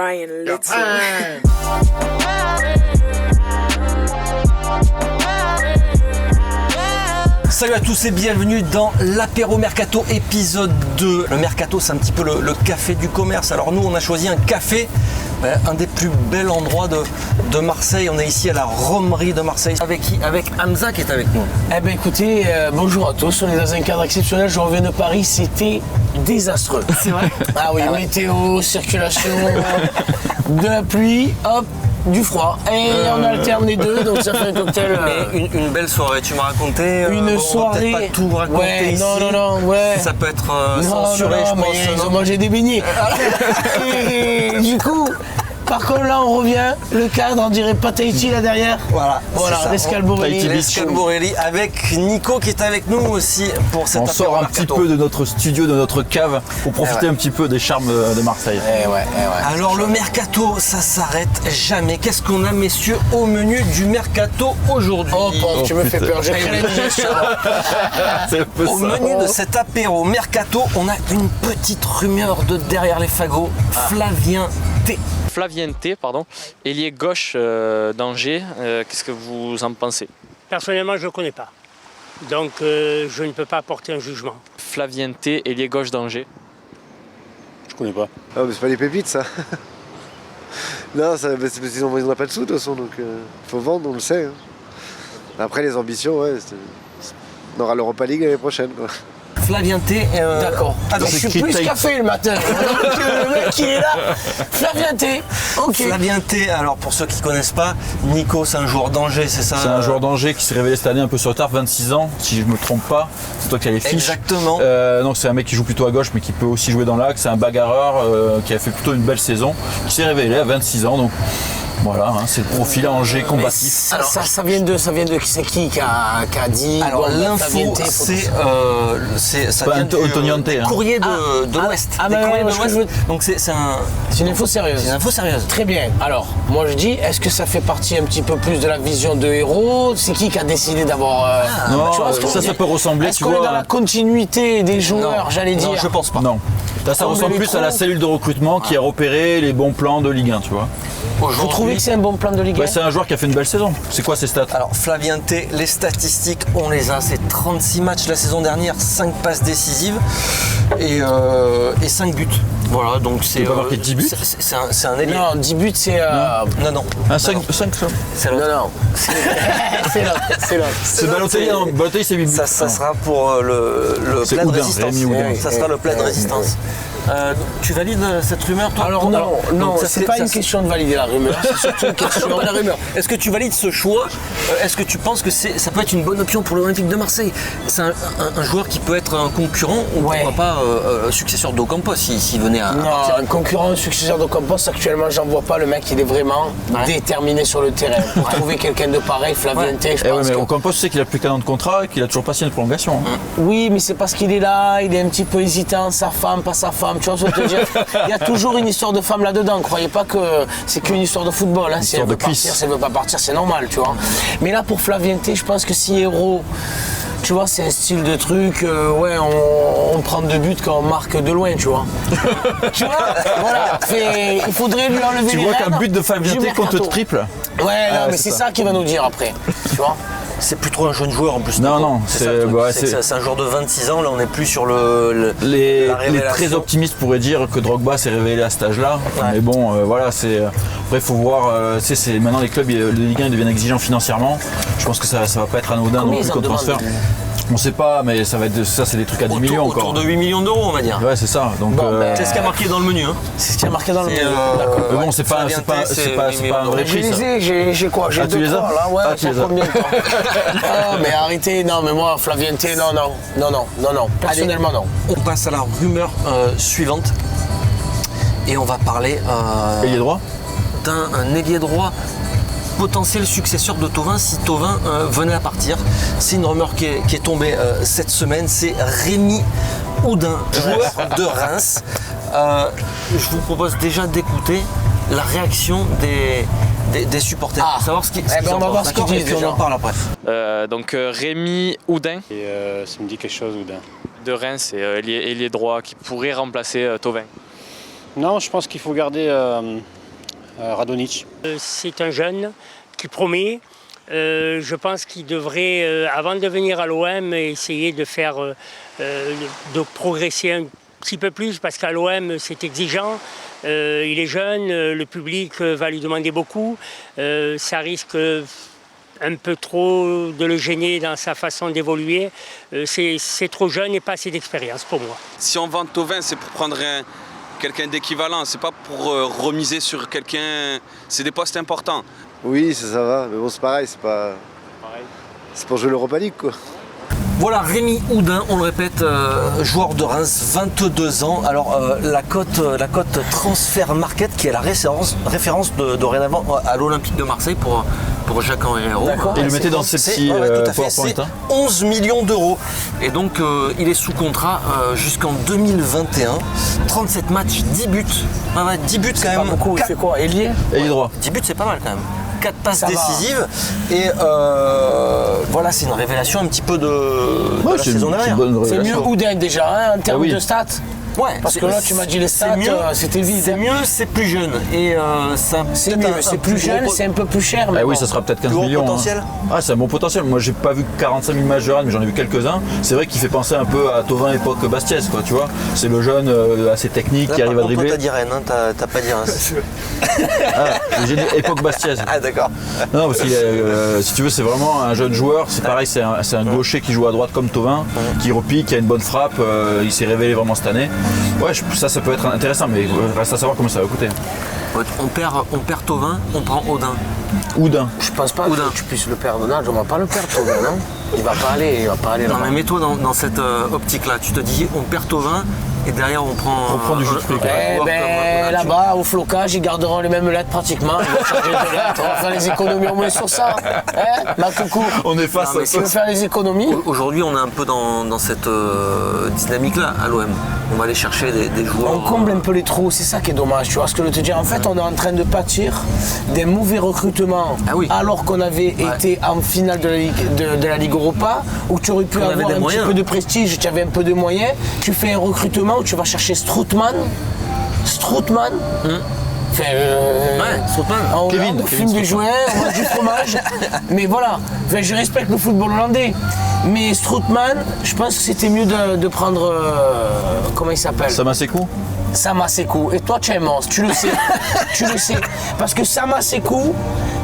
Ryan Little. Salut à tous et bienvenue dans l'apéro Mercato épisode 2. Le Mercato, c'est un petit peu le café du commerce. Alors nous, on a choisi un café, un des plus bels endroits de Marseille. On est ici à la Romerie de Marseille. Avec qui? Avec Hamza qui est avec nous. Eh bien écoutez, bonjour à tous. On est dans un cadre exceptionnel. Je reviens de Paris, c'était désastreux. C'est vrai? Ah oui, météo, circulation, de la pluie, hop, du froid. Et on alterne les deux, donc ça fait un cocktail. Une belle soirée, tu m'as raconté. Une soirée. On va peut-être pas tout raconter ouais, ici. Non, ouais. Ça peut être censuré, je pense. Ils ont mangé des beignets. Et du coup, par contre là on revient, le cadre, on dirait pas Tahiti là derrière. Voilà, l'Escale Borelli. L'Escale Borelli avec Nico qui est avec nous aussi pour cette On sort un Mercato. petit peu de notre studio, de notre cave pour profiter un petit peu des charmes de Marseille. Alors le Mercato, ça s'arrête jamais. Qu'est-ce qu'on a, messieurs, au menu du Mercato aujourd'hui? Tu me fais peur, j'ai créé la digestion. C'est un peu Au ça. menu de cet apéro Mercato, on a une petite rumeur de derrière les fagots. Flavien T. Flavien T, ailier gauche d'Angers. Qu'est-ce que vous en pensez? Personnellement, je ne le connais pas. Donc, je ne peux pas apporter un jugement. Flavien T, ailier gauche d'Angers. Je connais pas. Ah, mais c'est pas des pépites, ça. Non, c'est parce qu'ils n'ont pas de sous, de toute façon, donc faut vendre, on le sait. Hein. Après, les ambitions, on aura l'Europa League l'année prochaine, quoi. Flavien T. D'accord. Alors, Je suis plus café le matin. Donc, le mec il est là. Flavien T. Ok. Flavien T, alors pour ceux qui ne connaissent pas, Nico, c'est un joueur d'Angers, c'est ça? C'est un joueur d'Angers qui s'est révélé cette année un peu sur le tard, 26 ans, si je ne me trompe pas. C'est toi qui as les fiches. Exactement. Donc c'est un mec qui joue plutôt à gauche mais qui peut aussi jouer dans l'axe. C'est un bagarreur qui a fait plutôt une belle saison, qui s'est révélé à 26 ans. Donc voilà, c'est le profil Angers combatif. Alors ça vient de c'est qui a dit? Alors bon, l'info, ça vient du Antoniante, courrier de l'Ouest. Des courriers de l'Ouest. Donc c'est une info sérieuse. C'est une info sérieuse. Très bien. Alors, moi je dis, est-ce que ça fait partie un petit peu plus de la vision de héros? C'est qui a décidé d'avoir... Non, tu vois ce que je veux ça dire? peut ressembler, est-ce tu qu'on est vois. dans la continuité des joueurs, j'allais dire? Non, je pense pas. Non. Là, ça ressemble plus à la cellule de recrutement qui a repéré les bons plans de Ligue 1, tu vois. Vous trouvez que c'est un bon plan de Ligue 1? Ouais, c'est un joueur qui a fait une belle saison. C'est quoi ses stats? Alors Flavien T, les statistiques, on les a. C'est 36 matchs la saison dernière, 5 passes décisives et 5 buts. Voilà, donc c'est... Il n'a pas marqué 10 buts? C'est un ailier. Non, 10 buts c'est... Non. Un 5 C'est l'autre. Non. C'est l'autre. C'est Balotelli, non. Balotelli, c'est 8 buts. Ça sera pour le C'est plein de Oudin, résistance. Rémi Oudin. Ça sera le plein de résistance. Tu valides cette rumeur, toi? Alors non, Donc, ça, c'est pas une question de valider la rumeur, c'est surtout une question de la rumeur. Est-ce que tu valides ce choix? Est-ce que tu penses que ça peut être une bonne option pour l'Olympique de Marseille? C'est un joueur qui peut être un concurrent ou pourquoi pas successeur d'Ocampos s'il venait à partir? Non, un concurrent, un successeur d'Ocampos, actuellement j'en vois pas. Le mec il est vraiment déterminé sur le terrain. Pour trouver quelqu'un de pareil, Flavien T, je pense mais que... Ocampos, tu sais qu'il a plus qu'un an de contrat et qu'il a toujours pas signé de prolongation. Oui, mais c'est parce qu'il est là, il est un petit peu hésitant, sa femme, pas sa femme, tu vois ce que je veux te dire? Il y a toujours une histoire de femme là-dedans, croyez pas que c'est qu'une histoire de football, hein. Si elle veut partir, si elle veut pas partir, c'est normal, tu vois. Mais là pour Flavien T, je pense que si héros, tu vois, c'est un style de truc, on prend 2 buts quand on marque de loin, tu vois. Tu vois, voilà, il faudrait lui enlever Tu les vois qu'un rênes but de Flavien du T contre mercato. triple. Ouais, non, mais c'est ça qu'il va nous dire après, tu vois. C'est plus trop un jeune joueur en plus. Non, c'est ça le truc. C'est un joueur de 26 ans, là on n'est plus sur Les la révélation. très optimistes pourraient dire que Drogba s'est révélé à cet âge-là. Ouais. Mais bon, voilà, c'est. Après, il faut voir. Maintenant, les clubs de Ligue 1 ils deviennent exigeants financièrement. Je pense que ça va pas être anodin non plus comme transfert. On sait pas, mais ça va être c'est des trucs à 10 millions encore. Autour de 8 millions d'euros, on va dire. Ouais, c'est ça. Donc, C'est ce qui a marqué dans le menu. C'est ce qui a marqué dans le menu. mais bon, c'est pas un vrai prix. Ça. J'ai quoi? J'ai tu 2 les as? là, ouais, Ah, tu les as. combien de temps? Ah, mais arrêtez, non, mais moi, Flavien T, non. Personnellement, non. On passe à la rumeur suivante. Et on va parler Ailier droit d'un ailier droit potentiel successeur de Thauvin si Thauvin venait à partir. C'est une rumeur qui est tombée cette semaine. C'est Rémi Oudin, joueur de Reims. Je vous propose déjà d'écouter la réaction des supporters pour savoir ce qu'ils on va voir ce qu'ils disent et puis on en parle après. Donc Rémi Oudin. Et ça me dit quelque chose, Oudin. De Reims, et ailier droit qui pourrait remplacer Thauvin. Non, je pense qu'il faut garder Radonjic. C'est un jeune qui promet. Je pense qu'il devrait, avant de venir à l'OM, essayer de faire, de progresser un petit peu plus, parce qu'à l'OM, c'est exigeant. Il est jeune, le public va lui demander beaucoup. Ça risque un peu trop de le gêner dans sa façon d'évoluer. C'est trop jeune et pas assez d'expérience pour moi. Si on vend Thauvin, c'est pour prendre quelqu'un d'équivalent, c'est pas pour remiser sur quelqu'un. C'est des postes importants. Oui, ça va, mais bon, c'est pareil, c'est pour jouer l'Europa League, quoi. Voilà, Rémi Oudin, on le répète, joueur de Reims, 22 ans. Alors la cote Transfer Market, qui est la référence dorénavant à l'Olympique de Marseille pour Jacques-Henri Hérault. Et le mettez dans ces petits PowerPoint. C'est 11 millions d'euros. Et donc il est sous contrat jusqu'en 2021. 37 matchs, 10 buts. 10 buts quand même. Pas beaucoup, il fait quoi? Ailier droit. 10 buts, c'est pas mal quand même. 4 passes décisives. Et voilà, c'est une révélation un petit peu de la saison dernière. C'est mieux Oudin déjà, hein, en termes de stats. Ouais, parce que là, tu m'as dit les stats, c'était vide. C'est mieux, c'est plus jeune. Et c'est mieux, c'est plus jeune, c'est un peu plus cher. Mais oui, ça sera peut-être 15 millions. Potentiel. Ah, c'est un bon potentiel. Moi, j'ai pas vu 45 000 matchs de Rennes, mais j'en ai vu quelques-uns. C'est vrai qu'il fait penser un peu à Thauvin époque Bastiès, quoi, tu vois. C'est le jeune assez technique qui arrive à dribbler. Toi, t'as dit Rennes, hein, t'as pas dit Reims. J'ai dit époque Bastiès. Ah, d'accord. Non, parce que si tu veux, c'est vraiment un jeune joueur. C'est pareil, c'est un gaucher qui joue à droite comme Thauvin, qui repique, qui a une bonne frappe. Il s'est révélé vraiment cette année. Ouais, ça peut être intéressant, mais il reste à savoir comment ça va coûter. On perd Thauvin, on prend Oudin. Je pense pas que tu puisses le perdre. Non, on va pas le perdre, Thauvin, non. Il va pas aller là. Non, mais mets-toi dans cette optique-là. Tu te dis, on perd Thauvin. Et derrière, on prend du jus de fruits. Là-bas, au flocage, ils garderont les mêmes lettres pratiquement. Ils vont changer de lettres. On va faire les économies au moins sur ça. Ma coucou. On est face à ça. Tu veux faire les économies? Aujourd'hui, on est un peu dans cette dynamique-là à l'OM. On va aller chercher des joueurs. On comble un peu les trous, c'est ça qui est dommage. Tu vois ce que je veux te dire? En fait, on est en train de pâtir des mauvais recrutements. Alors qu'on avait été en finale de la Ligue Europa, où tu aurais pu avoir un petit peu de prestige, tu avais un peu de moyens. Tu fais un recrutement où tu vas chercher Strootman. Strootman. Kevin. On fume des jouets, on mange du fromage. Mais voilà, je respecte le football hollandais. Mais Strootman, je pense que c'était mieux de prendre. Comment il s'appelle? Samasekou. Et toi, tu es un monstre, tu le sais. Tu le sais. Parce que Samasekou,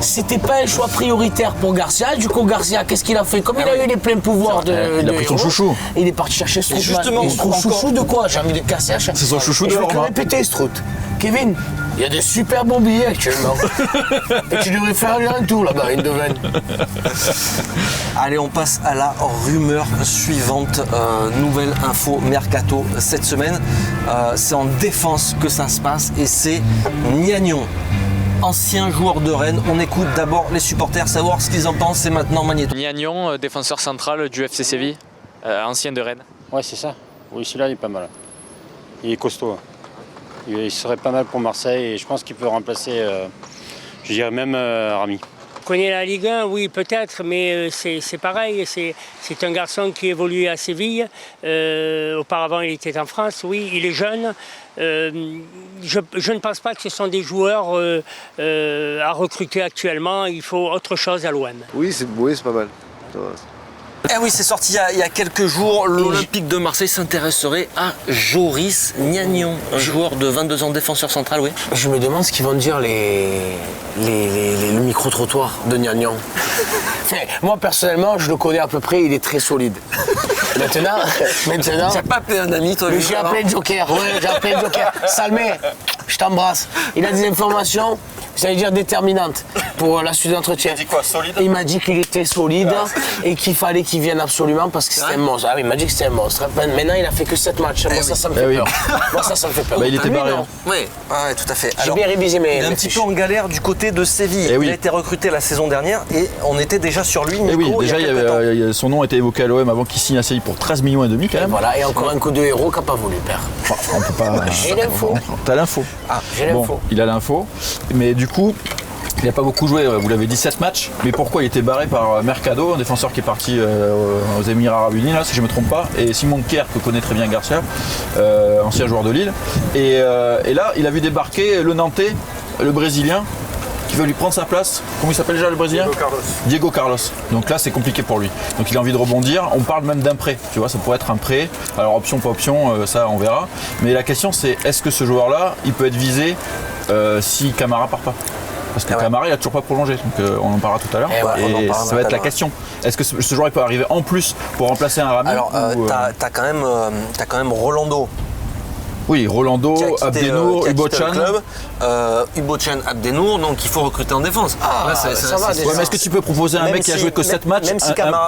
c'était pas un choix prioritaire pour Garcia. Du coup, Garcia, qu'est-ce qu'il a fait? Comme il a eu les pleins pouvoirs il a pris son chouchou. Il est parti chercher Strootman. Justement, son chouchou de quoi? J'ai envie de casser à chaque fois. C'est son chouchou de Je vais te Roma. répéter, Stroot. Kevin, il y a des super bons billets actuellement. Et tu devrais faire un tour là-bas, Eindhoven. Allez, on passe à la rumeur suivante. Nouvelle info mercato cette semaine. C'est en défense que ça se passe et c'est Niagnon. Ancien joueur de Rennes. On écoute d'abord les supporters, savoir ce qu'ils en pensent. C'est maintenant Magnéto. Niagnon, défenseur central du FC Séville, ancien de Rennes. Ouais, c'est ça. Oui, celui-là, il est pas mal. Il est costaud. Il serait pas mal pour Marseille et je pense qu'il peut remplacer, je dirais même Rami. Connaît la Ligue 1, oui, peut-être, mais c'est pareil. C'est un garçon qui évolue à Séville. Auparavant, il était en France. Oui, il est jeune. Je ne pense pas que ce sont des joueurs à recruter actuellement. Il faut autre chose à l'OM. Oui, c'est pas mal. Eh oui, c'est sorti il y a quelques jours. L'Olympique de Marseille s'intéresserait à Joris Niagnon, un joueur de 22 ans, défenseur central, oui. Je me demande ce qu'ils vont dire le micro-trottoir de Niagnon. Moi, personnellement, je le connais à peu près, il est très solide. Maintenant. T'as pas appelé un ami, toi? J'ai appelé le Joker. Salmé, je t'embrasse. Il a des informations, ça veut dire déterminantes pour la suite d'entretien. Il dit quoi, solide? Il m'a dit qu'il était solide et qu'il fallait qu'il vienne absolument parce que c'était un monstre. Ah oui, il m'a dit que c'était un monstre. Maintenant, il a fait que 7 matchs. Moi, ça me fait peur. Moi, ça me fait peur. Il était barré. Oui, tout à fait. J'ai bien révisé mes. Il est un petit peu en galère du côté de Séville. Il a été recruté la saison dernière et on était déjà sur lui. Nico, son nom était évoqué à l'OM avant qu'il signe à Séville pour 13 millions et demi quand même. Voilà, et encore un coup de héros qui n'a pas voulu, père. On peut pas. J'ai l'info. T'as l'info. J'ai l'info. Il a l'info. Mais du coup, Il n'a pas beaucoup joué, vous l'avez dit, 7 matchs. Mais pourquoi? Il était barré par Mercado, un défenseur qui est parti aux Émirats Arabes Unis, là, si je ne me trompe pas, et Simon Kerr, que connaît très bien Garcia, ancien joueur de Lille. Et là, il a vu débarquer le Nantais, le Brésilien, qui veut lui prendre sa place. Comment il s'appelle déjà le Brésilien? Diego Carlos. Donc là, c'est compliqué pour lui. Donc il a envie de rebondir. On parle même d'un prêt. Tu vois, ça pourrait être un prêt. Alors option, pas option, ça on verra. Mais la question, c'est est-ce que ce joueur-là, il peut être visé si Camara part pas? Parce que Camara, il a toujours pas prolongé. Donc on en parlera tout à l'heure. Et ça va être la question. Est-ce que ce joueur il peut arriver en plus pour remplacer un Rami? Alors, t'as quand même Rolando. Oui, Rolando, Abdenour, Ubochan. Ubochan, Abdenour, donc il faut recruter en défense. Ça va déjà. Ouais, mais est-ce que tu peux proposer à un mec qui a joué que 7 matchs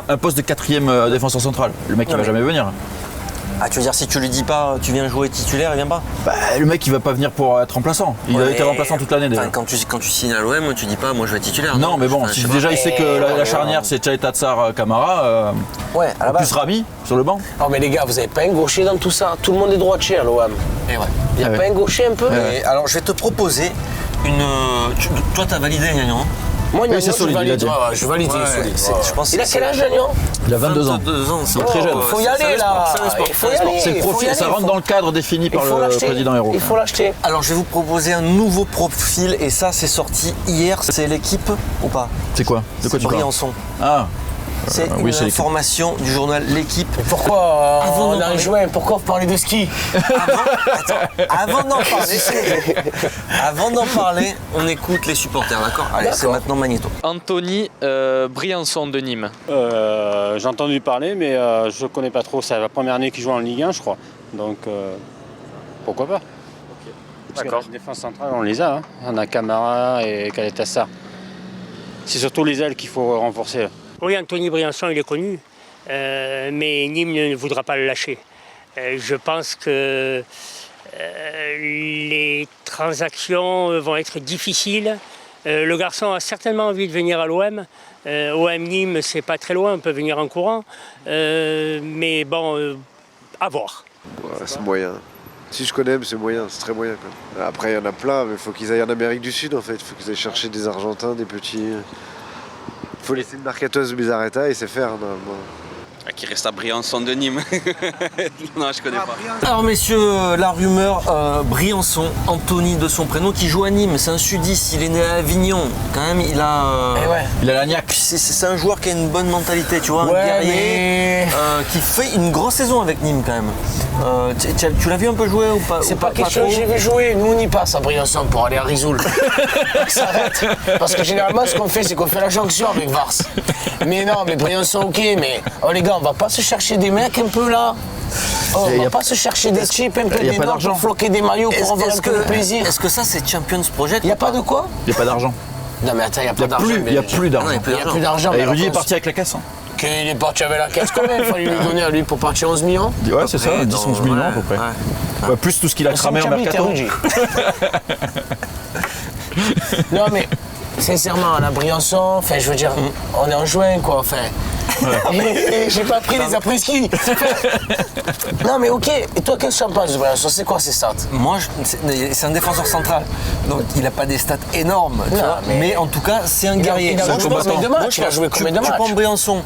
un poste de 4e défenseur central? Le mec il va jamais venir. Ah, tu veux dire si tu lui dis pas tu viens jouer titulaire, il vient pas? Bah, le mec il va pas venir pour être remplaçant. Il a été remplaçant toute l'année déjà. Quand tu signes à l'OM, tu dis pas moi je vais être titulaire. Non, mais bon, si déjà il sait que la charnière c'est Tchaïta Tsar Camara, à la base. plus Rami sur le banc. Non mais les gars, vous avez pas un gaucher dans tout ça? Tout le monde est droitier à l'OM. Il y a pas un gaucher un peu? Alors je vais te proposer une. Toi t'as validé Gagnon? Moi, oui, c'est solide, il a dit. Je valide, Je pense il a quel âge, Gagnon? Il a 22 ans. C'est très jeune. Il faut y aller là. C'est le profil, ça rentre dans le cadre défini par le président Hérault. Il faut l'acheter. Alors je vais vous proposer un nouveau profil et ça c'est sorti hier. C'est l'équipe ou pas? C'est quoi? De quoi tu parles? Briançon. Ah. C'est une information du journal L'Équipe. Pourquoi on a rejoint? Pourquoi vous parlez de ski? Avant d'en parler, on écoute les supporters, d'accord? Allez, c'est maintenant Magnéto. Anthony Briançon de Nîmes. J'ai entendu parler, mais je ne connais pas trop. C'est la première année qu'il joue en Ligue 1, je crois. Donc, pourquoi pas? Parce que la défense centrale, on les a. Hein. On a Camara et Caleta-Car. C'est surtout les ailes qu'il faut renforcer. Là. Oui, Anthony Briançon, il est connu, mais Nîmes ne voudra pas le lâcher. Je pense que les transactions vont être difficiles. Le garçon a certainement envie de venir à l'OM. OM Nîmes, c'est pas très loin, on peut venir en courant. Mais bon, à voir. Ouais, c'est moyen. Si je connais, c'est moyen, c'est très moyen. Quoi. Après, il y en a plein, mais il faut qu'ils aillent en Amérique du Sud, en fait. Il faut qu'ils aillent chercher des Argentins, des petits... Il faut laisser une marqueteuse Bizarreta et c'est faire, normalement. Qui reste à Briançon de Nîmes. Non, je connais pas. Alors messieurs, la rumeur, Briançon, Anthony de son prénom, qui joue à Nîmes, c'est un sudiste, il est né à Avignon, quand même il a... Il a la niaque. C'est un joueur qui a une bonne mentalité, tu vois, un guerrier, qui fait une grosse saison avec Nîmes quand même. Tu l'as vu un peu jouer ou pas? C'est pas quelque chose que j'ai vu jouer, nous on y passe à Briançon pour aller à Risoul. Ça arrête. Parce que généralement ce qu'on fait, c'est qu'on fait la jonction avec Vars. Mais non, mais Briançon ok, mais oh les gars, on va pas se chercher des mecs un peu là. On va pas se chercher des chips un peu des noirs pour floquer des maillots pour avoir un peu de plaisir. Est-ce que ça c'est Champions Project? Il n'y a pas de quoi? Il n'y a pas d'argent. Non mais attends, il n'y a pas d'argent. Il n'y a plus d'argent. Il n'y a plus d'argent. Et Rudy est parti avec la caisse. Il est parti avec la caisse quand même, il fallait lui donner à lui pour partir 11 millions. Ouais, c'est ça, 10-11 millions à peu près. Ouais, plus tout ce qu'il a cramé en mercato. Non mais, sincèrement, à la Briançon, enfin je veux dire, on est en juin quoi, enfin. J'ai pas pris les après-ski. Non mais ok, et toi qu'est-ce que tu en penses de Briançon? C'est quoi ses stats? Moi, c'est un défenseur central, donc il a pas des stats énormes, tu vois, mais en tout cas c'est un guerrier. Il a joué combien de matchs? Il a joué combien de matchs? Tu prends Briançon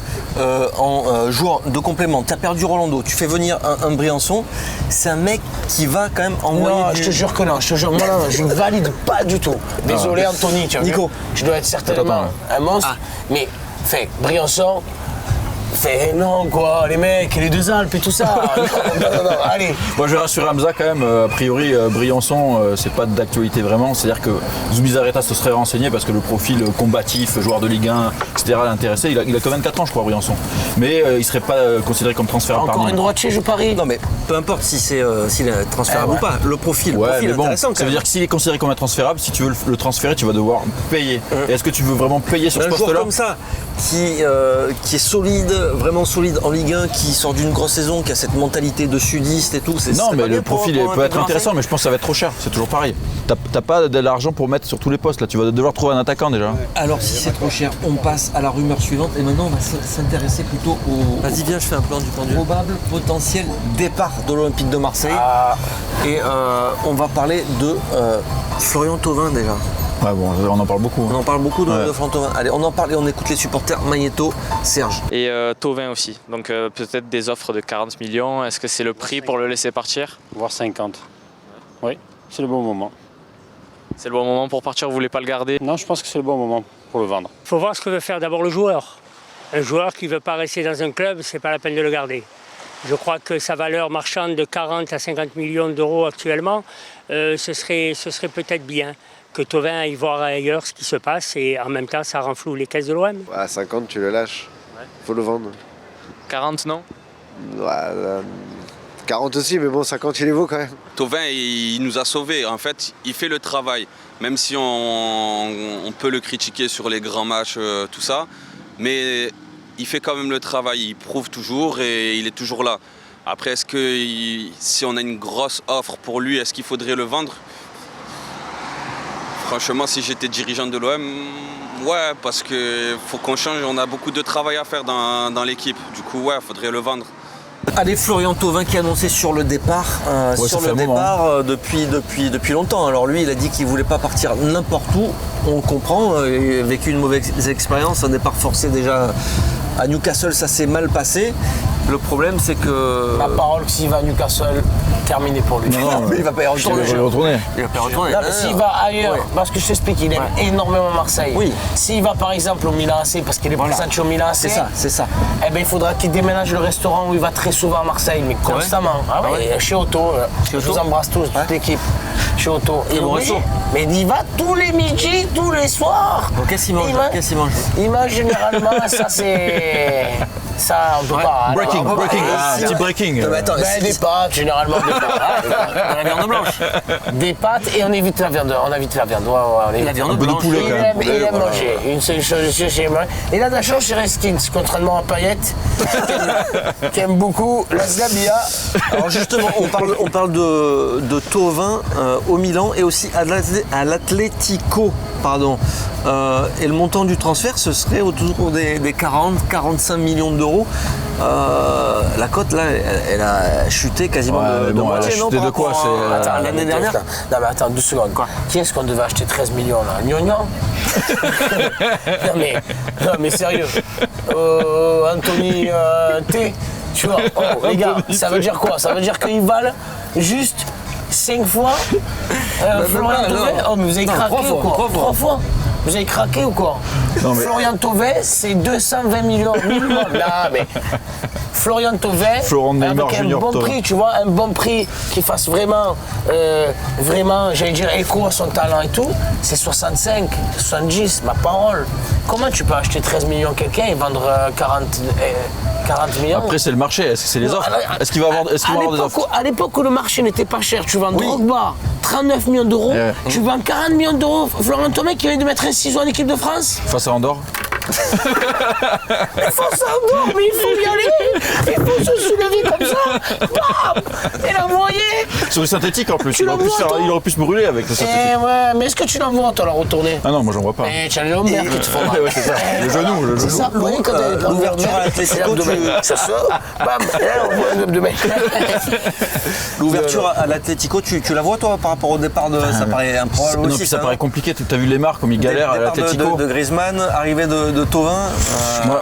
en joueur de complément, tu as perdu Rolando, tu fais venir un Briançon, c'est un mec qui va quand même envoyer non, je te jure que non, je te jure, moi non, je ne valide pas du tout. Désolé Anthony, tu vois. Nico, je dois être certainement un monstre, mais fait Briançon. Fait non quoi, les mecs, les deux Alpes et tout ça. Non, allez. Moi je vais rassurer Hamza quand même, a priori Briançon c'est pas d'actualité vraiment, c'est-à-dire que Zubizarreta se serait renseigné parce que le profil combatif, joueur de Ligue 1, etc. l'intéressait, il a que 24 ans je crois Briançon, mais il serait pas considéré comme transférable par Encore un droitier, je parie. Non mais peu importe si s'il est transférable ou pas, le profil, mais bon, intéressant. Ça veut dire que s'il est considéré comme un transférable, si tu veux le transférer, tu vas devoir payer. Et est-ce que tu veux vraiment payer sur ce poste-là? Un joueur comme ça, qui est solide, vraiment solide en Ligue 1, qui sort d'une grosse saison, qui a cette mentalité de sudiste et tout. Non, mais le profil peut être intéressant, mais je pense que ça va être trop cher. C'est toujours pareil. T'as pas de l'argent pour mettre sur tous les postes. Là, tu vas devoir trouver un attaquant déjà. Alors, si c'est trop cher, on passe à la rumeur suivante. Et maintenant, on va s'intéresser plutôt au. Vas-y, viens, je fais un plan du pendule. Probable potentiel départ de l'Olympique de Marseille. Et on va parler de Florian Thauvin déjà. Ouais, bon, on en parle beaucoup. On en parle beaucoup Ouais. de Florian Thauvin. Allez, on en parle et on écoute les supporters. Magneto, Serge. Et Thauvin aussi. Donc peut-être des offres de 40 millions. Est-ce que c'est le prix pour le laisser partir? Voire 50. Oui, c'est le bon moment. C'est le bon moment pour partir, vous voulez pas le garder? Non, je pense que c'est le bon moment pour le vendre. Il faut voir ce que veut faire d'abord le joueur. Un joueur qui ne veut pas rester dans un club, c'est pas la peine de le garder. Je crois que sa valeur marchande de 40 à 50 millions d'euros actuellement, ce serait peut-être bien que Thauvin aille voir ailleurs ce qui se passe et en même temps ça renfloue les caisses de l'OM. À 50, tu le lâches. Faut le vendre. 40 non? 40 aussi, mais bon, 50, il les vaut quand même. Thauvin, il nous a sauvés. En fait, il fait le travail. Même si on peut le critiquer sur les grands matchs, tout ça. Mais il fait quand même le travail. Il prouve toujours et il est toujours là. Après, est-ce que si on a une grosse offre pour lui, est-ce qu'il faudrait le vendre? Franchement, si j'étais dirigeant de l'OM, ouais, parce qu'il faut qu'on change. On a beaucoup de travail à faire dans l'équipe. Du coup, ouais, il faudrait le vendre. Allez, Florian Thauvin qui a annoncé sur le départ, depuis longtemps. Alors lui, il a dit qu'il voulait pas partir n'importe où. On le comprend, il a vécu une mauvaise expérience, un départ forcé déjà à Newcastle, ça s'est mal passé. Le problème, c'est que... Ma parole, s'il va à Newcastle, terminé pour lui. Non, il va pas y retourner. Il va y retourner. Il va pas y retourner. Non, mais s'il va ailleurs, parce que je t'explique, il aime énormément Marseille. Oui. S'il va par exemple au Milan AC, parce qu'il est présenté au Milan AC, C'est ça. eh ben, il faudra qu'il déménage le restaurant où il va très souvent à Marseille, mais constamment. Ah ouais, chez Otto. Je vous embrasse tous, toute l'équipe. Chez Otto. Et bon resto. Mais il y va tous les midis, tous les soirs. Donc, qu'est-ce qu'il mange? Il mange généralement, ça c'est. Ça, on peut pas. Breaking. Petit breaking. Non, mais attends, Des pâtes, généralement des pâtes. de la viande blanche. Des pâtes et on évite la viande. On évite la viande. Ouais, on évite. La viande Un peu de blanche. poulet, Il quand aime, même. il aime manger. Une seule chose, et là, de la chance chez Reskins, contrairement à Payet, qui aime beaucoup la Zlabia. Alors justement, on parle de Thauvin au Milan et aussi à l'Atlético, pardon. Et le montant du transfert, ce serait autour des 40-45 millions d'euros. La cote là, elle a chuté quasiment de moitié, elle a non, chuté par de quoi? rapport à- C'est, Attends, l'année dernière. Non, mais attends, 2 secondes. Qui est-ce qu'on devait acheter 13 millions là? Gnognon. non, mais sérieux. Anthony T. Tu vois, les gars, ça veut dire quoi? Ça veut dire qu'ils valent juste 5 fois Florian Thauvin. Oh, mais vous avez craqué ou quoi? 3 fois. Vous avez craqué ou quoi? Non, mais- Florian Thauvin, c'est 220 millions minimum. Non, mais Florian Thauvin, Florent Neymar avec un Junior bon Thauvin. prix, tu vois, un bon prix qui fasse vraiment, j'allais dire, écho à son talent et tout, c'est 65, 70, ma parole. Comment tu peux acheter 13 millions quelqu'un et vendre 40 millions? Après, c'est le marché. Est-ce que c'est les offres? Est-ce qu'il va avoir des offres? À l'époque où le marché n'était pas cher, tu vends Drogba, 39 millions d'euros, Ouais. tu vends 40 millions d'euros. Florian Thauvin qui vient de mettre un ciseau en équipe de France. Face à Andorre? Il faut savoir, mais il faut y aller. Il faut se soulever comme ça. Bam. Et l'envoyer. Sur le synthétique en plus. Tu Il aurait pu l'envoies, toi? il aurait pu se brûler avec le synthétique. Eh ouais, mais est-ce que tu l'envoies, toi, la retourner? Ah non, moi j'en vois pas. Eh, tu as les lombaires qui te font mal. Ouais, c'est ça. Le genou. C'est ça, vous voyez quand elle est pas l'ouverture à ouverte, c'est l'Atlético, l'abdomen. Ça sort, bam, et là on voit un abdomen. L'ouverture à l'Atlético, tu la vois toi par rapport au départ de. Ça paraît improbable Non, aussi. puis ça paraît compliqué. Tu as vu les marques comme ils galèrent à Départ l'Atlético. de Griezmann, arrivée de Thauvin.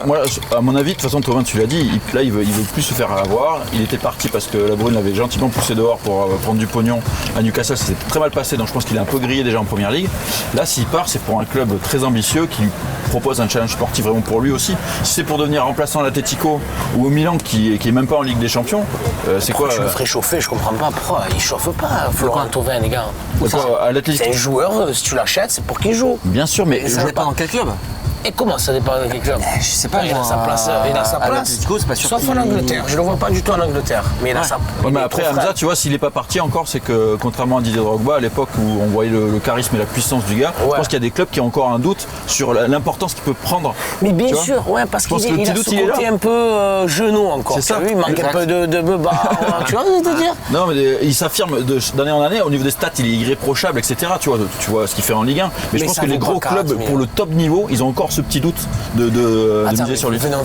Moi, à mon avis, de toute façon, Thauvin, tu l'as dit, là, il veut plus se faire avoir. Il était parti parce que la Brune l'avait gentiment poussé dehors pour prendre du pognon à Newcastle. Ça s'est très mal passé, donc je pense qu'il est un peu grillé déjà en première ligue. Là, s'il part, c'est pour un club très ambitieux qui lui propose un challenge sportif vraiment pour lui aussi. Si c'est pour devenir remplaçant à l'Atlético ou au Milan, qui est même pas en Ligue des Champions, c'est quoi Tu le ferais chauffer, je comprends pas. Pourquoi il chauffe pas, Florian Thauvin, les gars? à l'Atlético? C'est un joueur, si tu l'achètes, c'est pour qu'il joue. Bien sûr, mais Ça dépend dans quel club. Et comment ça dépend de quel club? Je sais pas, Il a moi, sa place. Il a sa à place. l'Atlético, c'est pas sûr Sauf qu'il- en Angleterre. Je le vois pas du tout en Angleterre. Mais il a sa. Ouais, il mais est après, trop frais. Hamza, tu vois, s'il n'est pas parti encore, c'est que contrairement à Didier Drogba, à l'époque où on voyait le charisme et la puissance du gars, je pense qu'il y a des clubs qui ont encore un doute sur l'importance qu'il peut prendre. Mais bien Tu vois? sûr, ouais, parce Je pense qu'il que le il petit a doute, ce il est côté là. un peu genou encore. C'est ça. Tu vois, il manque Exact. un peu de beba. Tu vois ce que je veux dire? Non, mais il s'affirme d'année en année, au niveau des stats, il est irréprochable, etc. Tu vois ce qu'il fait en Ligue 1. Mais je Mais pense ça que les vaut gros pas 40 clubs, 000. pour le top niveau, ils ont encore ce petit doute de miser sur lui. Venez,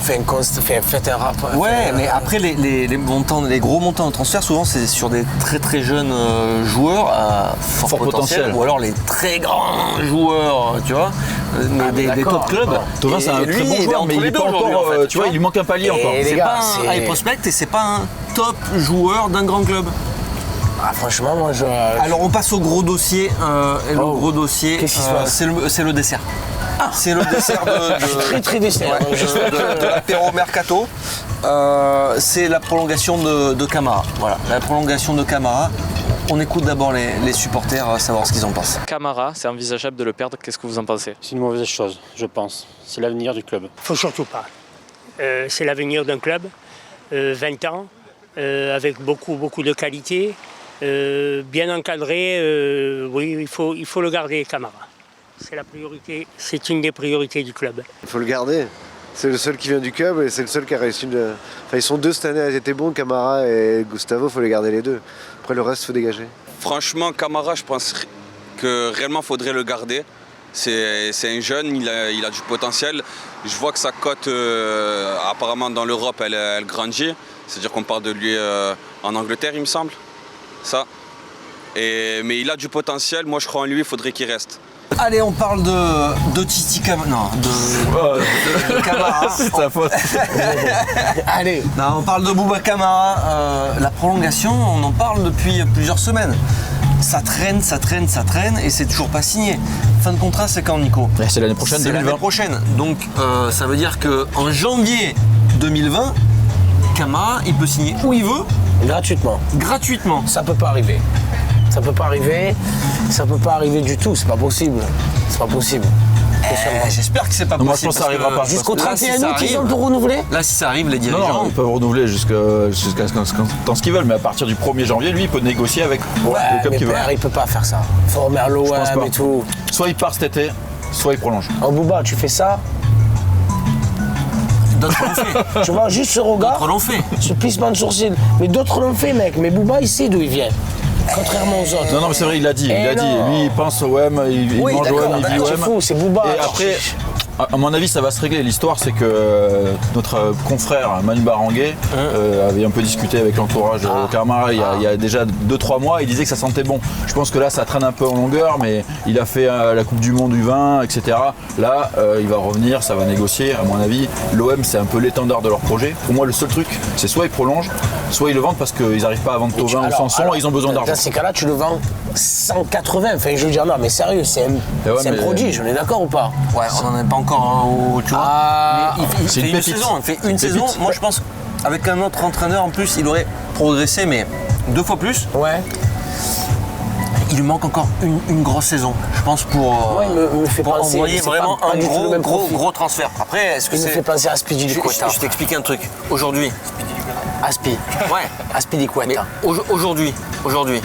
faites un rap. Ouais, mais après les gros montants de transfert, souvent c'est sur des très très jeunes joueurs à fort potentiel, ou alors les très grands joueurs, tu vois, des top clubs. Thauvin, c'est un très bon joueur, mais il est pas encore, tu vois, il lui manque un palier encore. C'est pas un high prospect et c'est pas un top joueur d'un grand club. Ah, franchement, moi je. Alors on passe au gros dossier. Et le gros dossier, qu'est-ce qui se passe ? C'est le dessert. C'est le dessert Je suis très très dessert. de l'apéro mercato. C'est la prolongation de Camara. Voilà, la prolongation de Camara. On écoute d'abord les supporters, savoir ce qu'ils en pensent. Camara, c'est envisageable de le perdre. Qu'est-ce que vous en pensez ? C'est une mauvaise chose, je pense. C'est l'avenir du club. Faut surtout pas. C'est l'avenir d'un club, 20 ans, avec beaucoup de qualité, bien encadré. Oui, il faut le garder, Camara. C'est la priorité, c'est une des priorités du club. Il faut le garder. C'est le seul qui vient du club et c'est le seul qui a réussi. Enfin, ils sont deux cette année, ils étaient bons, Camara et Gustavo, il faut les garder les deux. Après le reste, il faut dégager. Franchement, Camara, je pense que réellement, il faudrait le garder. C'est un jeune, il a du potentiel. Je vois que sa cote, apparemment dans l'Europe, elle grandit. C'est-à-dire qu'on parle de lui en Angleterre, il me semble. Ça. Mais il a du potentiel, moi je crois en lui, il faudrait qu'il reste. Allez, on parle de Titi Camara. Non, de Camara. C'est ta faute. Allez. Non, on parle de Bouba Camara. La prolongation, on en parle depuis plusieurs semaines. Ça traîne et c'est toujours pas signé. Fin de contrat, c'est quand, Nico ? C'est l'année prochaine, c'est 2020. L'année prochaine. Donc ça veut dire qu'en janvier 2020, Camara, il peut signer où il veut. Gratuitement. Ça peut pas arriver. Ça peut pas arriver du tout, c'est pas possible. J'espère que c'est pas possible. Moi je pense que ça arrivera pas. Jusqu'au 31 août, ils ont tout renouvelé. renouvelé. Là, si ça arrive, les dirigeants. Non, ils peuvent renouveler jusqu'à ce qu'ils veulent, mais à partir du 1er janvier, lui, il peut négocier avec le club qui veut. Il peut pas faire ça. Faut remettre l'OM et tout. Soit il part cet été, soit il prolonge. Oh Bouba, tu fais ça. D'autres l'ont fait. Tu vois, juste ce regard. D'autres l'ont fait. Ce plissement de sourcil. Mais d'autres l'ont fait, mec. Mais Bouba, il sait d'où il vient. Contrairement aux autres. Non, mais c'est vrai, il l'a dit. Lui, il pense au OM, il mange au OM, il vit au C'est OM. fou, c'est Bouba. Et après, à mon avis, ça va se régler. L'histoire, c'est que notre confrère Manu Baranguet avait un peu discuté avec l'entourage de Camara il y a déjà 2-3 mois. Il disait que ça sentait bon. Je pense que là, ça traîne un peu en longueur, mais il a fait la Coupe du Monde U20, etc. Là, il va revenir, ça va négocier. À mon avis, l'OM, c'est un peu l'étendard de leur projet. Pour moi, le seul truc, c'est soit ils prolongent, soit ils le vendent parce qu'ils n'arrivent pas à vendre Thauvin ou Sanson et ils ont besoin d'argent. Dans ces cas-là, tu le vends 180. Enfin, je veux dire, non, mais sérieux, c'est un prodige. On est d'accord ou pas ? Ouais, on n'en est pas encore au. Tu vois, il c'est fait une une pépite. saison. Il fait une saison. Moi, je pense qu'avec un autre entraîneur, en plus, il aurait progressé, mais 2 fois plus. Ouais. Il lui manque encore une grosse saison, je pense, pour il me fait penser, envoyer c'est vraiment pas un du tout le même profil. gros transfert. Après, est-ce que Il me fait penser à Speedy Liquetta. Je t'explique un truc. Aujourd'hui. Aspi. Ouais. Aspi Liquetta. Aujourd'hui.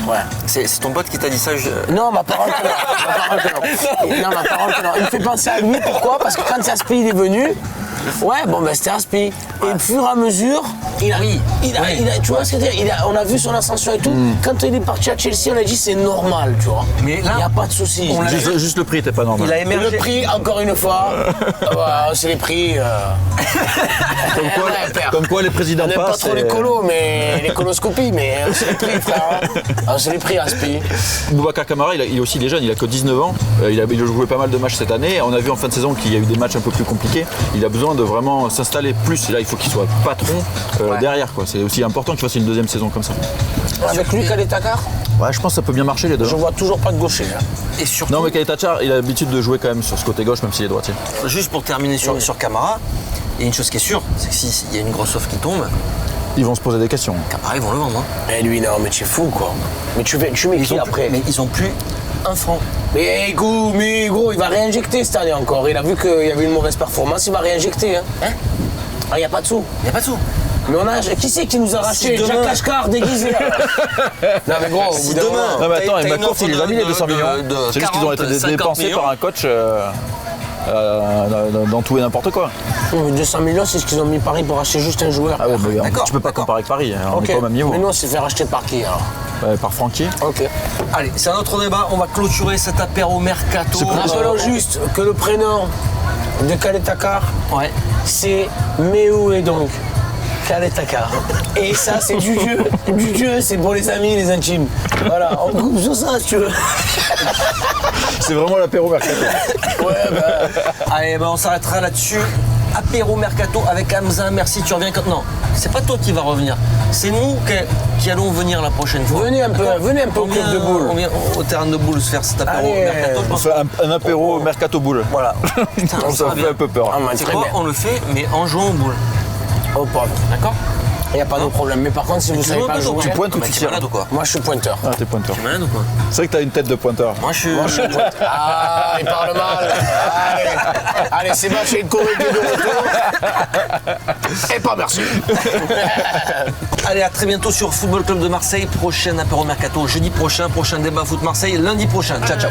Ouais. C'est ton pote qui t'a dit ça. Non, ma parole que non. Non, ma parole que non. Il me fait penser à lui, pourquoi ? Parce que quand Aspi il est venu, c'était Aspi. Et au fur et à mesure, il a, tu vois ce que je veux dire, on a vu son ascension et tout. Quand il est parti à Chelsea, on a dit c'est normal, tu vois. Mais là, il n'y a pas de souci. Juste le prix n'était pas normal. Il a émergé. Le prix, encore une fois, c'est les prix. Comme quoi les présidents on n'aime pas trop les colos, mais les coloscopies, mais c'est les prix, frère. C'est les prix, Aspi. Boubacar Camara, il est aussi jeune, il a que 19 ans. Il a joué pas mal de matchs cette année. On a vu en fin de saison qu'il y a eu des matchs un peu plus compliqués. Il a besoin de vraiment s'installer plus. Et là, il faut qu'il soit patron derrière. C'est aussi important qu'il fasse une deuxième saison comme ça. Avec lui, Kaletakar ? Ouais, je pense que ça peut bien marcher les deux. Je vois toujours pas de gaucher. Là. Et surtout, non, mais Kaletakar, il a l'habitude de jouer quand même sur ce côté gauche, même s'il est droitier. Juste pour terminer sur Camara, il y a une chose qui est sûre, c'est que s'il y a une grosse offre qui tombe, ils vont se poser des questions. Camara, ils vont le vendre. Et lui, non, mais tu es fou, quoi. Mais tu mets qui après ? Mais ils ont plus un franc. Mais gros, il va réinjecter cette année encore. Il a vu qu'il y avait une mauvaise performance, il va réinjecter. Il n'y a pas de sous. Il n'y a pas de sous. Mais qui c'est qui nous a racheté Jacques Ashkar déguisé là. Non mais gros, si demain. Non mais attends, et McCourt, il les a mis les 200 millions. C'est juste qu'ils ont été dépensés par un coach dans tout et n'importe quoi. Mais 200 millions, c'est ce qu'ils ont mis Paris pour acheter juste un joueur. Ah ouais, tu peux pas comparer avec Paris, on est pas au même niveau. Mais nous, on s'est fait racheter par qui alors ? Par Francky. Ok. Allez, c'est un autre débat, on va clôturer cet apéro mercato. Rappelons juste que le prénom de Calais-Takar, Ouais. c'est mais où est donc Calais-Takar. Et ça, c'est du dieu, c'est pour les amis, les intimes. Voilà, on coupe sur ça si tu veux. C'est vraiment l'apéro mercato. Ouais, bah. Allez, on s'arrêtera là-dessus. Apéro Mercato avec Hamza, merci, tu reviens quand... Non, c'est pas toi qui vas revenir, c'est nous qui allons venir la prochaine fois. Venez un peu au club de boule. On vient au terrain de boule se faire cet apéro Allez, Mercato. Je On pense fait un apéro mercato boule. Voilà. Putain, Ça va fait bien. un peu peur. Ah, man, C'est très quoi bien. On le fait, mais en jouant aux boules. Oh, pauvre. D'accord. Il n'y a pas de problème. Mais par contre, si vous Tu savez joues pas au jouer, bateau, tu pointes ou mais tu t'es tires malade ou quoi? moi je suis pointeur. Ah, t'es pointeur. T'es malade ou quoi? C'est vrai que t'as une tête de pointeur. Moi je suis. Pointeur. Ah, il parle mal. Allez, Sébastien Corée qui est de retour. Et pas merci. Allez, à très bientôt sur Football Club de Marseille. Prochain apéro Mercato jeudi prochain, prochain débat foot Marseille lundi prochain. Ciao, ciao.